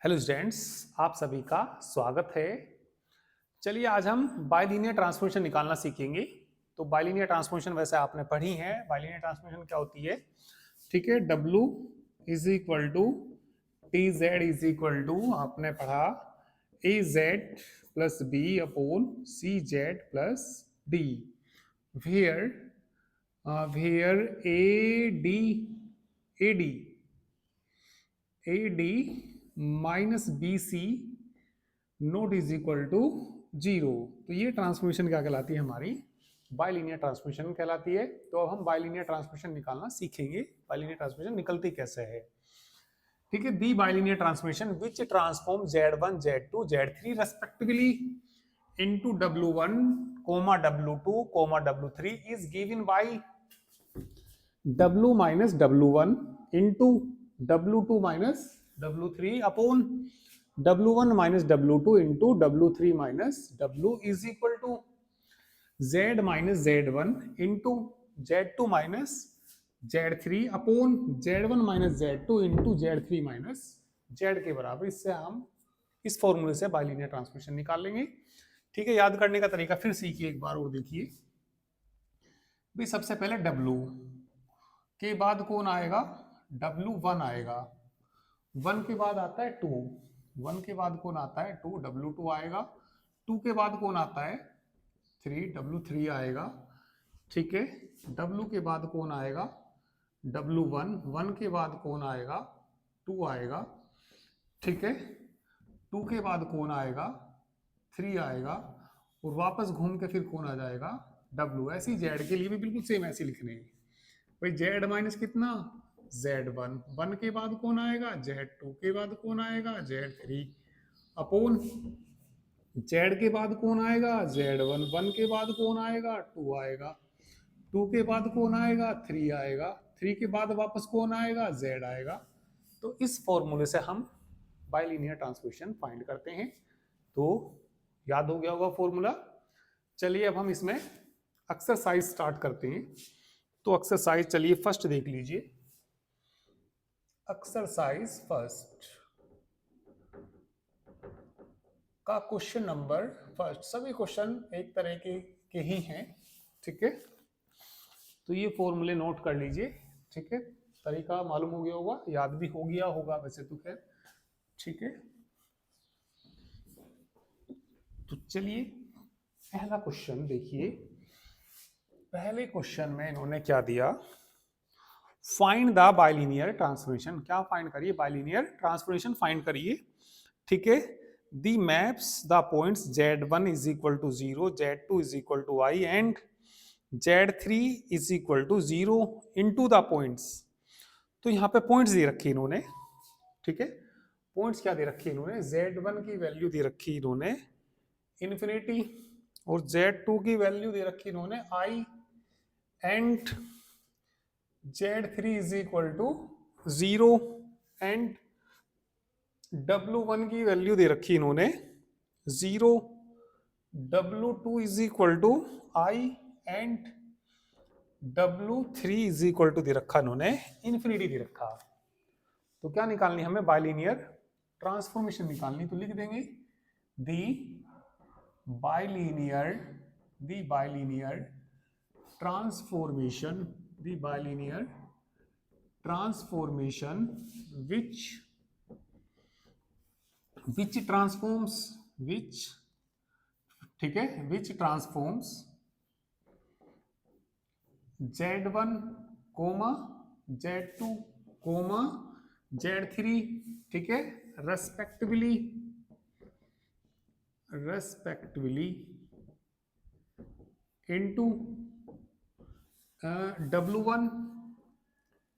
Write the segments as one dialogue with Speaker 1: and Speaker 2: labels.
Speaker 1: Hello students, आप सभी का स्वागत है। चलिए आज हम बाइलिनियर ट्रांसफॉर्मेशन निकालना सीखेंगे। तो बाइलिनियर ट्रांसफॉर्मेशन वैसे आपने पढ़ी है। बाइलिनियर ट्रांसफॉर्मेशन क्या होती है? ठीक है, W is equal to T Z is equal to आपने पढ़ा A Z plus B upon C Z plus D, where where A D minus B C not is equal to zero. तो ये transformation क्या कहलाती है? हमारी bilinear transformation कहलाती है। तो अब हम बाइलिनियर ट्रांसफॉर्मेशन निकालना सीखेंगे। बाइलिनियर ट्रांसफॉर्मेशन निकलती कैसे है? ठीक है, the bilinear transformation which transform Z1 Z2 Z3 respectively into W1 W2 W3 is given by W minus W1 into W2 minus W3 upon W1 minus W2 into W3 minus W is equal to Z minus Z1 into Z2 minus Z3 upon Z1 minus Z2 into Z3 minus Z के बराबर। इससे हम इस फॉर्मूले से bilinear transformation निकाल लेंगे। ठीक है, याद करने का तरीका फिर सीखिए एक बार और देखिए। भाई सबसे पहले W के बाद कौन आएगा? W1 आएगा। 1 के बाद आता है 2, 1 के बाद कौन आता है? 2, W2 आएगा। 2 के बाद कौन आता है? 3, W3 आएगा। ठीक है, W के बाद कौन आएगा? W1, 1 के बाद कौन आएगा? 2 आएगा। ठीक है, 2 के बाद कौन आएगा? 3 आएगा। और वापस घूम के फिर कौन आ जाएगा? W। ऐसी Z के लिए भी बिल्कुल सेम ऐसे लिखने हैं भाई। Z माइनस कितना? Z1। 1 के बाद कौन आएगा? Z2 के बाद कौन आएगा? Z3 अपॉन Z के बाद कौन आएगा? Z1। 1 के बाद कौन आएगा? 2 आएगा। 2 के बाद कौन आएगा? 3 आएगा। 3 के बाद वापस कौन आएगा? Z आएगा। तो इस फॉर्मूले से हम बाइलिनियर ट्रांसफॉर्मेशन फाइंड करते हैं। तो याद हो गया होगा फॉर्मूला। चलिए अब हम इसमें एक्सरसाइज स्टार्ट करते हैं। तो एक्सरसाइज चलिए फर्स्ट देख लीजिए। एक्सरसाइज फर्स्ट का क्वेश्चन नंबर फर्स्ट। सभी क्वेश्चन एक तरह के ही हैं। ठीक है, तो ये फॉर्मूले नोट कर लीजिए। ठीक है, तरीका मालूम हो गया होगा, याद भी हो गया होगा वैसे तो खैर। ठीक है, तो चलिए पहला क्वेश्चन देखिए। पहले क्वेश्चन में इन्होंने क्या दिया? Find the bilinear transformation. क्या फाइंड करिए? बाइलिनियर ट्रांसफॉर्मेशन फाइंड करिए। ठीक है, the maps the points Z1 is equal to 0, Z2 is equal to I and Z3 is equal to 0 into the points. तो यहाँ पे पॉइंट्स दे रखे इन्होंने। ठीक है, पॉइंट्स क्या दे रखी इन्होंने? Z1 की वैल्यू दे रखी इन्होंने इन्फिनिटी, और Z2 की वैल्यू दे रखी इन्होंने I and Z3 is equal to 0 and W1 की वैल्यू दे रखी इन्होंने 0, W2 is equal to I and W3 is equal to दे रखा इन्होंने इन्फिनिटी दे रखा। तो क्या निकालनी हमें? बाइलिनियर ट्रांसफॉर्मेशन निकालनी। तो लिख देंगे the bilinear transformation, the bilinear transformation which transforms ठीक है, which transforms Z1 coma Z2 coma Z3, ठीक है, respectively into W1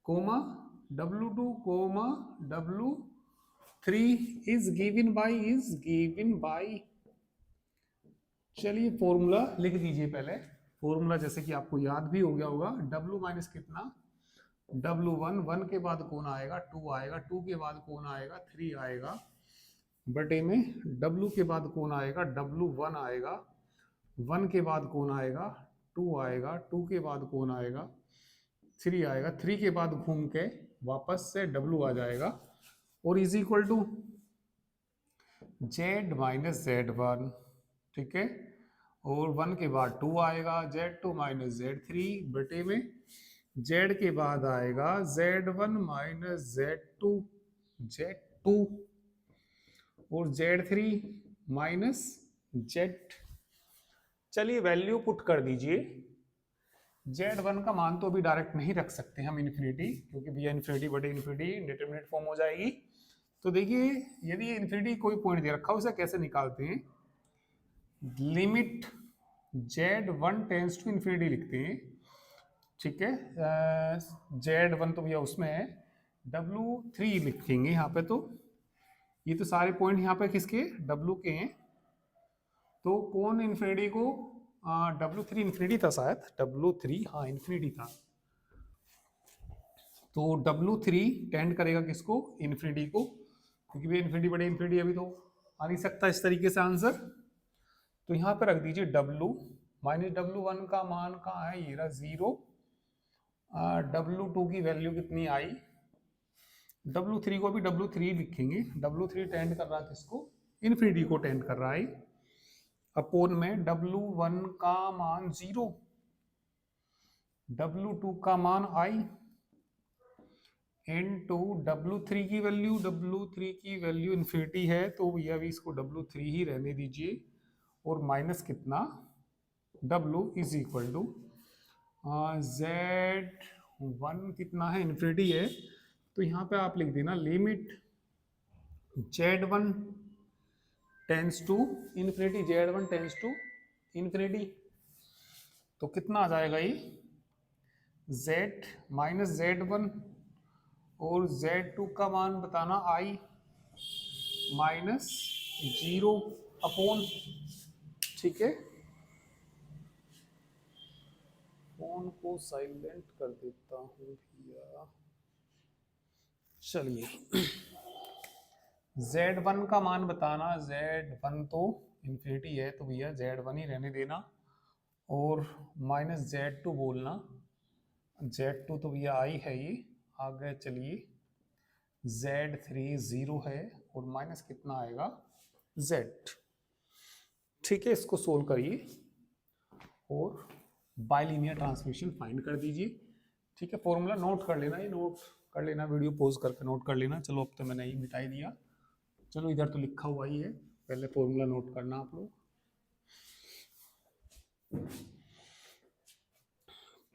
Speaker 1: comma W2 comma W3 is given by चलिए फॉर्मूला लिख दीजिए पहले। फॉर्मूला जैसे कि आपको याद भी हो गया होगा। W माइनस कितना? W1। 1 के बाद कौन आएगा? 2 आएगा। 2 के बाद कौन आएगा? 3 आएगा। बटे में W के बाद कौन आएगा? W1 आएगा। 1 के बाद कौन आएगा? 2 आएगा। 2 के बाद कौन आएगा? 3 आएगा। 3 के बाद घूम के वापस से W आ जाएगा और is equal to Z minus Z one, ठीक है, और वन के बाद टू आएगा, Z two minus Z three बटे में जेड के बाद आएगा Z one minus Z two, Z two, और जेड थ्री माइनस जेड। चलिए वैल्यू पुट कर दीजिए। जेड वन का मान तो अभी डायरेक्ट नहीं रख सकते हम इन्फिनिटी, क्योंकि भैया इन्फिनिटी बटे इन्फिनिटी इंडिटरमिनेट फॉर्म हो जाएगी। तो देखिए यदि इन्फिनिटी कोई पॉइंट दे रखा हो उसे कैसे निकालते हैं, limit Z one tends to infinity लिखते हैं, ठीक है। जेड वन तो भैया उसमें है, डब्लू थ्री लिखेंगे यहाँ पे। तो ये तो सारे पॉइंट यहाँ पे किसके, डब्लू के हैं। तो कौन इन्फिनिटी को, डब्लू थ्री इन्फिनिटी था शायद, डब्लू थ्री हाँ इन्फिनिटी था। तो डब्लू थ्री टेंड करेगा किसको, इन्फिनिटी को, क्योंकि भी इन्फिनिटी बड़े इन्फिनिटी अभी तो आ नहीं सकता इस तरीके से आंसर। तो यहाँ पे रख दीजिए डब्लू माइनस डब्लू वन का मान कहाँ है, ये रहा जीरो, डब्लू टू की वैल्यू कितनी आई, डब्लू थ्री को भी डब्लू थ्री लिखेंगे, डब्लू थ्री टेंड कर रहा है किसको, इन्फिनिटी को टेंड कर रहा है, अपोन में डब्लू वन का मान जीरो, डब्लू टू का मान आई, इनटू डब्लू थ्री की वैल्यू, डब्लू थ्री की वैल्यू इन्फिनिटी है तो भैया भी इसको डब्लू थ्री ही रहने दीजिए, और माइनस कितना, W is equal to Z one कितना है, इन्फिनिटी है, तो यहाँ पे आप लिख देना limit Z one tends to infinity, Z one tends to infinity. तो कितना आ जाएगा ये, जेड माइनस जेड वन और Z2 का मान बताना I माइनस जीरो अपॉन, ठीक है। फोन को साइलेंट कर देता हूँ भैया। चलिए Z1 का मान बताना, Z1 तो इन्फिनिटी है तो भैया Z1 ही रहने देना, और माइनस Z2 बोलना, Z2 तो भैया I है ये, आगे चलिए Z3 जीरो है और माइनस कितना आएगा Z, ठीक है। इसको सोल्व करिए और बाइलिनियर ट्रांसमिशन फाइंड कर दीजिए, ठीक है। फॉर्मूला नोट कर लेना, ये नोट कर लेना, वीडियो पॉज करके नोट कर लेना। चलो अब तो मैंने ही मिटा ही दिया, चलो इधर तो लिखा हुआ ही है, पहले फॉर्मूला नोट करना आप लोग।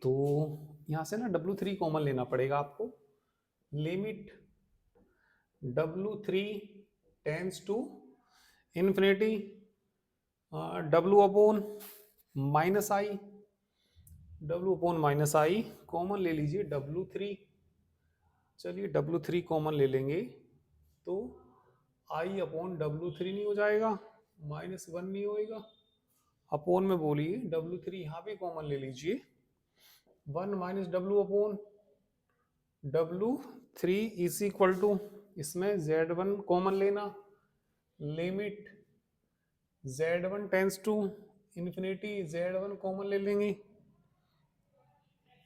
Speaker 1: तो यहाँ से ना डब्लू थ्री कॉमन लेना पड़ेगा आपको, limit W three tends to infinity W upon minus I, W upon minus I common ले लीजिए डब्लू थ्री। चलिए डब्लू थ्री कॉमन ले लेंगे तो आई अपॉन डब्लू थ्री नहीं हो जाएगा, माइनस वन नहीं होएगा, अपॉन में बोलिए डब्लू थ्री यहाँ भी कॉमन ले लीजिए, one minus W upon W three is equal to, इसमें जेड वन कॉमन लेना, limit Z one tends to infinity, Z one common ले लेंगे,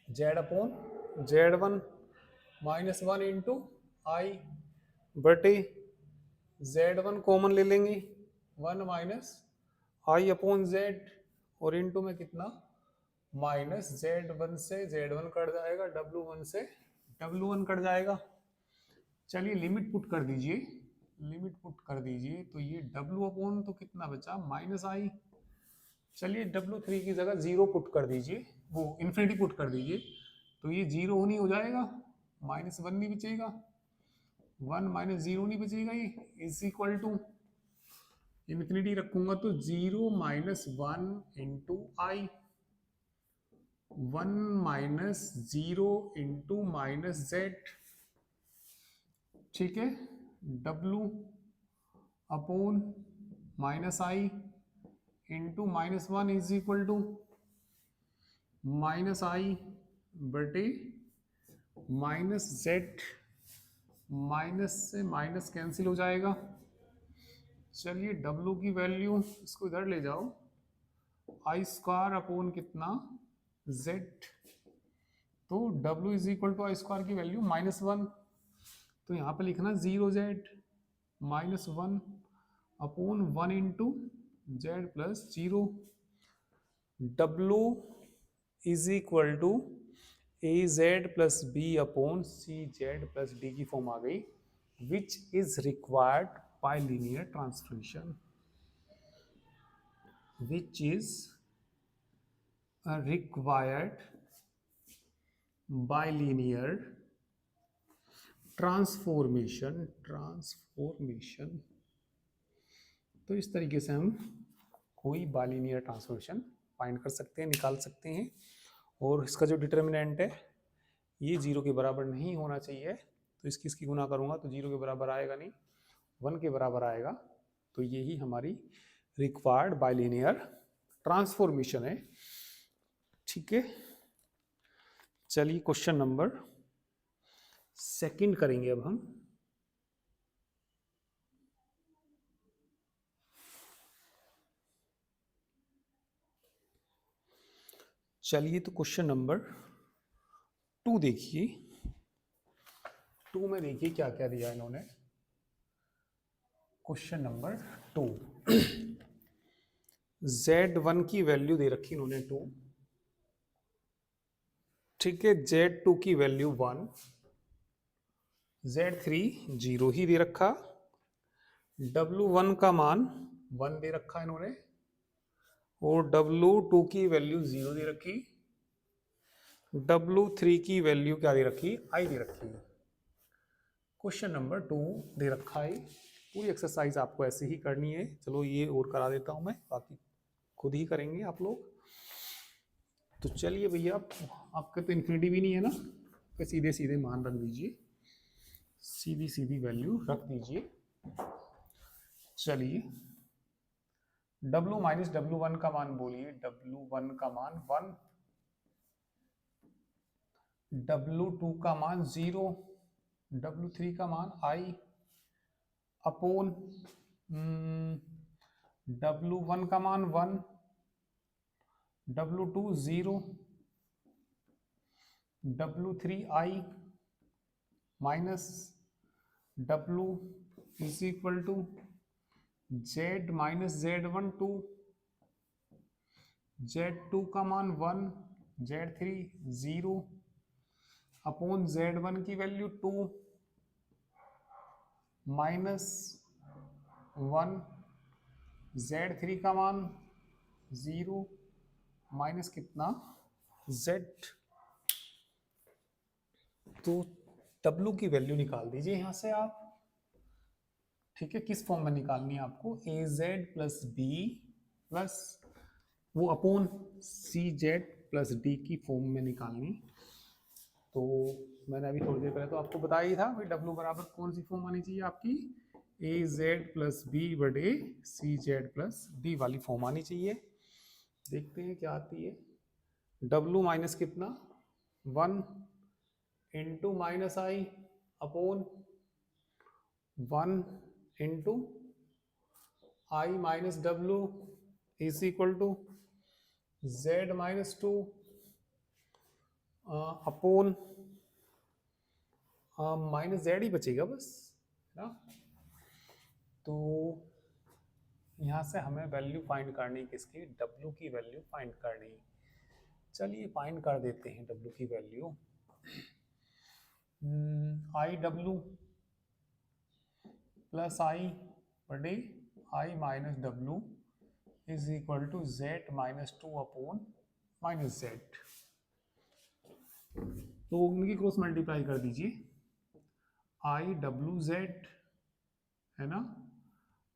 Speaker 1: Z upon Z one minus one into I बटे Z one common ले लेंगे, one minus आई upon Z, और into में कितना माइनस जेड वन से जेड वन कट जाएगा, डब्लू वन से डब्लू वन कट जाएगा। चलिए लिमिट पुट कर दीजिए, लिमिट पुट कर दीजिए तो ये डब्लू अपॉन तो कितना बचा माइनस आई, चलिए डब्लू थ्री की जगह जीरो पुट कर दीजिए, वो इन्फिनिटी पुट कर दीजिए, तो ये जीरो नहीं हो जाएगा, माइनस वन नहीं बचेगा, वन माइनस जीरो नहीं बचेगा, ये इज इक्वल टू इन्फिनिटी रखूंगा तो zero minus one into I, one minus zero into minus Z, ठीक है, W upon minus I into minus one is equal to minus I बटे माइनस जेड, माइनस से minus cancel हो जाएगा। चलिए W की वैल्यू इसको इधर ले जाओ, आई स्क्वायर अपॉन कितना जेड, तो W is equal to I square की वैल्यू माइनस वन, तो यहाँ पे लिखना zero Z minus one upon 1 into Z plus 0। W is equal to A Z plus B upon C Z plus D की form आ गई, which is required by linear transformation, which is required by linear transformation. तो इस तरीके से हम कोई bilinear transformation find कर सकते हैं, निकाल सकते हैं। और इसका जो डिटर्मिनेंट है ये 0 के बराबर नहीं होना चाहिए, तो इसकी गुना करूंगा तो 0 के बराबर आएगा नहीं, 1 के बराबर आएगा। तो यही हमारी रिक्वायर्ड बाइलिनियर ट्रांसफॉर्मेशन है। ठीक है, चलिए क्वेश्चन नंबर 2 करेंगे अब हम। चलिए तो क्वेश्चन नंबर 2 देखिए। 2 में देखिए क्या क्या दिया इन्होंने। क्वेश्चन नंबर 2, Z1 की वैल्यू दे रखी इन्होंने 2, ठीक है। Z2 की वैल्यू 1, Z3 0 ही दे रखा, W1 का मान 1 दे रखा इन्होंने, और W2 की वैल्यू 0 दे रखी, W3 की वैल्यू क्या दे रखी, I दे रखी। क्वेश्चन नंबर 2 दे रखा है। पूरी एक्सरसाइज आपको ऐसे ही करनी है। चलो ये और करा देता हूं मैं, बाकी खुद ही करेंगे आप लोग। तो चलिए भैया, आपका तो इन्फिनिटी भी नहीं है ना, तो सीधे सीधे मान रख दीजिए, सीधी सीधी वैल्यू रख दीजिए। चलिए W माइनस W1 का मान बोलिए। W1 का मान 1, W2 का मान 0, W3 का मान I अपॉन W1 का मान 1, W2 0, W3 I minus W is equal to Z minus Z1 2, Z2 का मान 1, Z3 0 अपॉन Z1 की वैल्यू 2 माइनस 1, Z3 का मान 0 माइनस कितना Z। तो W की वैल्यू निकाल दीजिए यहां से आप। ठीक है, किस फॉर्म में निकालनी है आपको, ए जेड प्लस बी प्लस वो upon C Z plus D की फॉर्म में निकालनी। तो मैंने अभी थोड़ी देर पहले तो आपको बताया ही था भाई, W बराबर कौन सी फॉर्म आनी चाहिए आपकी, ए जेड प्लस बी बटे सी जेड प्लस डी वाली फॉर्म आनी चाहिए। देखते हैं क्या आती है। W माइनस कितना 1 into minus I upon 1 into i minus W is equal to Z minus 2 upon minus Z ही बचेगा बस, है ना। तो यहाँ से हमें वैल्यू फाइंड करनी किसकी, W की वैल्यू फाइंड करनी। चलिए फाइंड कर देते हैं W की value. I W plus i बटे i minus W is equal to Z minus 2 upon minus Z. तो उनकी क्रॉस मल्टीप्लाई कर दीजिए, आई डब्ल्यू जेड है ना,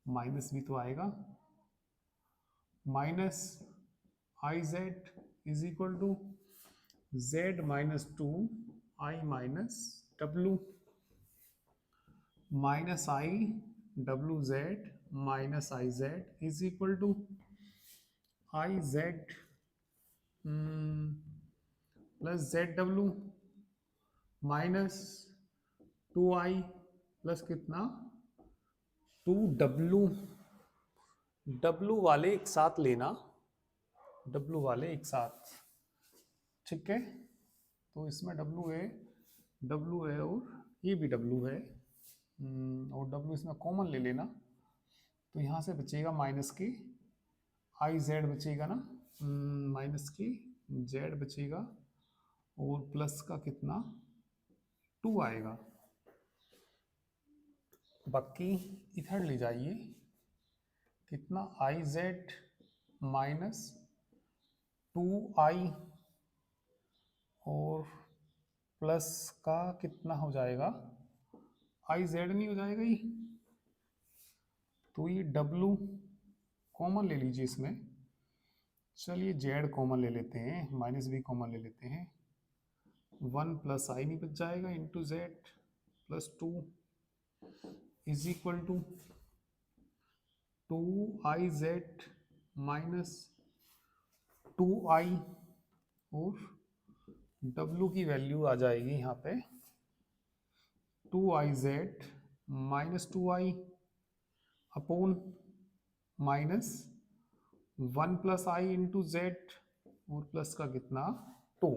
Speaker 1: माइनस भी तो आएगा, minus I Z is equal to Z minus 2 I minus W minus I W Z minus I Z is equal to I Z plus Z W minus 2i plus कितना 2w। W वाले एक साथ लेना, W वाले एक साथ, ठीक है। तो इसमें W है और ये भी W है, और W इसमें कॉमन ले लेना, तो यहाँ से बचेगा माइनस की आई जेड बचेगा ना, माइनस की जेड बचेगा और प्लस का कितना 2 आएगा। बाकी इधर ले जाइए, कितना आई जेड माइनस 2i और प्लस का कितना हो जाएगा, आई जेड नहीं हो जाएगा ये, तो ये डब्लू कॉमन ले लीजिए इसमें। चलिए जेड कॉमन ले लेते हैं, माइनस भी कॉमन ले लेते हैं, 1 प्लस आई नहीं बच जाएगा into Z plus 2 is equal to 2iz minus 2i और w की वैल्यू आ जाएगी यहाँ पे 2iz minus 2i upon minus 1 plus i into Z और प्लस का कितना 2।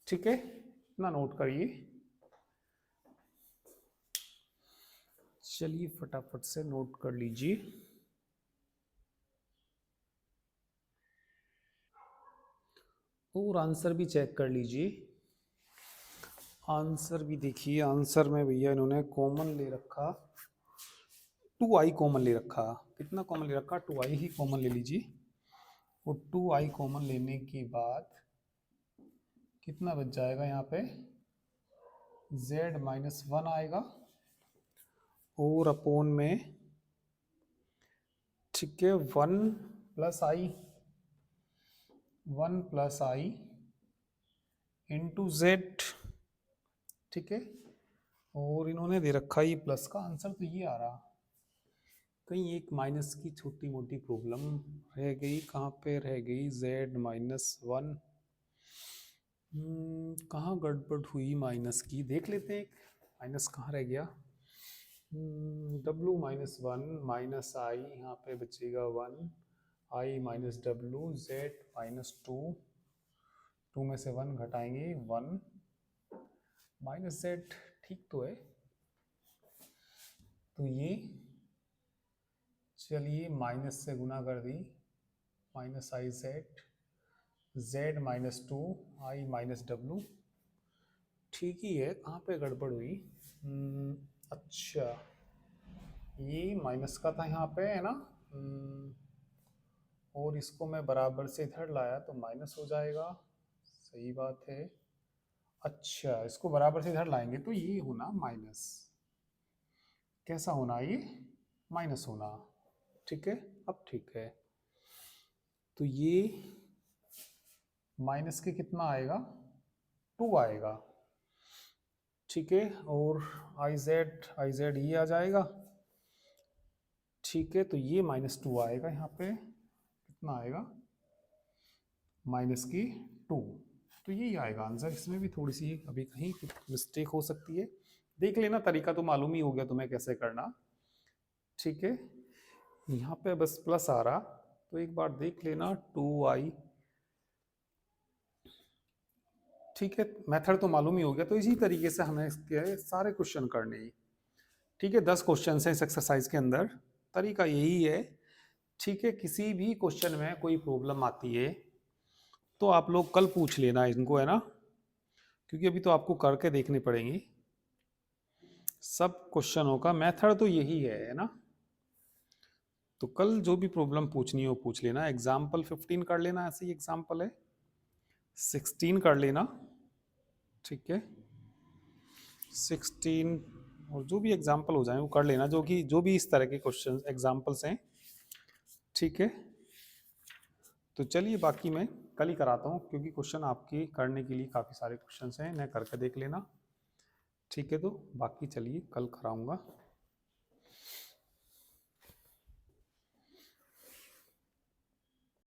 Speaker 1: ठीक है, इतना नोट करिए। चलिए फटाफट से नोट कर लीजिए। और आंसर भी चेक कर लीजिए। आंसर भी देखिए, आंसर में भैया इन्होंने कॉमन ले रखा 2i कॉमन ले रखा। कितना कॉमन ले रखा, 2i ही कॉमन ले लीजिए। और 2i कॉमन लेने के बाद कितना बच जाएगा यहाँ पे z माइनस 1 आएगा और अपोन में, ठीक है, 1 प्लस आई इंटू जेड। ठीक है, और इन्होंने दे रखा ये प्लस का आंसर, तो ये आ रहा। कहीं एक माइनस की छोटी मोटी प्रॉब्लम रह गई, कहाँ पे रह गई, z माइनस 1, कहाँ गड़बड़ हुई माइनस की, देख लेते हैं माइनस कहाँ रह गया। w माइनस 1 माइनस आई, यहाँ पे बचेगा 1 आई माइनस डब्लू, जेड माइनस 2 में से 1 घटाएंगे 1 माइनस जेड। ठीक तो है, तो ये चलिए माइनस से गुना कर दी, माइनस आई जेड माइनस 2 आई माइनस डब्लू। ठीक ही है, कहाँ पे गड़बड़ हुई, अच्छा ये माइनस का था यहाँ पे, है ना, और इसको मैं बराबर से इधर लाया तो माइनस हो जाएगा, सही बात है। अच्छा, इसको बराबर से इधर लाएंगे तो ये होना माइनस, कैसा होना, ये माइनस होना। ठीक है, अब ठीक है, तो ये माइनस के कितना आएगा 2 आएगा। ठीक है, और आई जेड ये आ जाएगा। ठीक है, तो ये माइनस 2 आएगा, यहाँ पे कितना आएगा माइनस की 2, तो यही आएगा आंसर। इसमें भी थोड़ी सी अभी कहीं मिस्टेक हो सकती है, देख लेना, तरीका तो मालूम ही हो गया तुम्हें कैसे करना। ठीक है, यहाँ पे बस प्लस आ रहा, तो एक बार देख लेना 2i। ठीक है, मेथड तो मालूम ही हो गया, तो इसी तरीके से हमें इसके सारे क्वेश्चन करने ही। ठीक है, 10 क्वेश्चन है इस एक्सरसाइज के अंदर, तरीका यही है। ठीक है, किसी भी क्वेश्चन में कोई प्रॉब्लम आती है तो आप लोग कल पूछ लेना इनको, है ना, क्योंकि अभी तो आपको करके देखने पड़ेंगे सब क्वेश्चनों का। मेथड तो यही है ना, तो कल जो भी प्रॉब्लम पूछनी है वो पूछ लेना। एग्जाम्पल 15 कर लेना, ऐसे ही एग्जाम्पल है 16 कर लेना। ठीक है, 16 और जो भी एग्जाम्पल हो जाए वो कर लेना, जो भी इस तरह के क्वेश्चन एग्जाम्पल्स हैं। ठीक है, तो चलिए बाकी मैं कल ही कराता हूँ, क्योंकि क्वेश्चन आपके करने के लिए काफ़ी सारे क्वेश्चन हैं, मैं करके देख लेना। ठीक है, तो बाकी चलिए कल कराऊंगा।